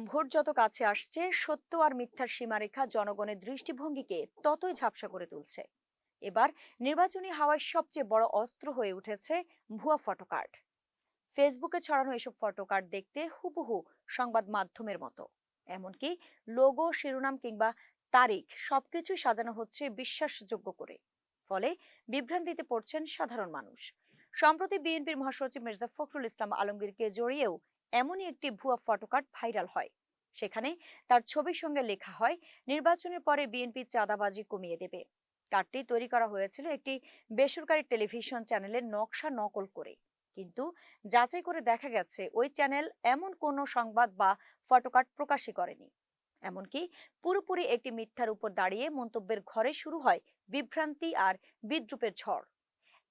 Vote যত কাছে আসছে, সত্য আর মিথ্যার সীমারেখা জনগণের দৃষ্টিভঙ্গিকে ততই ঝাপসা করে তুলছে। এবার নির্বাচনী হাওয়ায় সবচেয়ে বড় অস্ত্র হয়ে উঠেছে ভুয়া ফটোকার্ড। ফেসবুকে ছড়ানো এসব ফটোকার্ড দেখতে হুবহু সংবাদ মাধ্যমের মতো। এমনকি লোগো, শিরোনাম কিংবা তারিখ সবকিছুই সাজানো হচ্ছে বিশ্বাসযোগ্য করে। ফলে বিভ্রান্তিতে পড়ছেন সাধারণ মানুষ। সম্প্রতি বিএনপির মহাসচিব মির্জা ফখরুল ইসলাম আলমগীরকে জড়িয়েও এমনই একটি ভুয়া ফটোকার্ড ভাইরাল হয়। সেখানে তার ছবির সঙ্গে লেখা হয়, নির্বাচনের পরে বিএনপি চাঁদাবাজি কমিয়ে দেবে। কার্ডটি তৈরি করা হয়েছিল একটি বেসরকারি টেলিভিশন চ্যানেলের নকশা নকল করে। কিন্তু যাচাই করে দেখা গেছে ওই চ্যানেল এমন কোনো সংবাদ বা ফটোকার্ড প্রকাশই করেনি। এমনকি পুরোপুরি একটি মিথ্যার উপর দাঁড়িয়ে মন্তব্যের ঘরে শুরু হয় বিভ্রান্তি আর বিদ্রুপের ঝড়।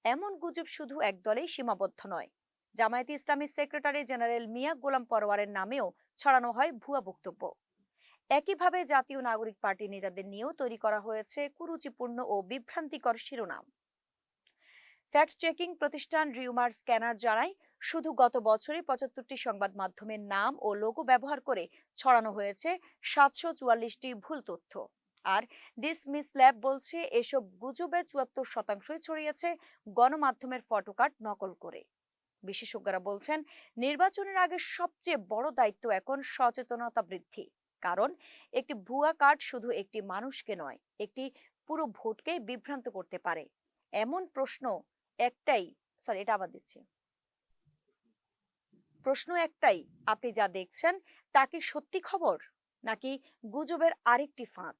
এমন গুজব শুধু এক দলেই সীমাবদ্ধ নয়। জামায়াতে ইসলামীর সেক্রেটারি জেনারেল মিয়া গোলাম পরোয়ারের নামেও ছড়ানো হয় ভুয়া বক্তব্য। একইভাবে জাতীয় নাগরিক পার্টির নেতাদের নিয়েও তৈরি করা হয়েছে কুরুচিপূর্ণ ও বিভ্রান্তিকর শিরোনাম। ফ্যাক্ট চেকিং প্রতিষ্ঠান রিউমার স্ক্যানার জানায়, শুধু গত বছরই ৭৫টি সংবাদ মাধ্যমের নাম ও লোগো ব্যবহার করে ছড়ানো হয়েছে ৭৪৪টি ভুল তথ্য। আর ডিসমিস ল্যাব বলছে এসব গুজবের ৭৪%ই ছড়িয়েছে গণমাধ্যমের ফটোকার্ড নকল করে। বিশেষজ্ঞরা বলছেন, নির্বাচনের আগে সবচেয়ে বড় দায়িত্ব এখন সচেতনতা বৃদ্ধি। কারণ একটি ভুয়া কার্ড শুধু একটি মানুষকে নয়, একটি পুরো ভোটকেই বিভ্রান্ত করতে পারে। এমন একটাই এটা আবার দিচ্ছি প্রশ্ন একটাই, আপনি যা দেখছেন তা কি সত্যি খবর, নাকি গুজবের আরেকটি ফাঁদ?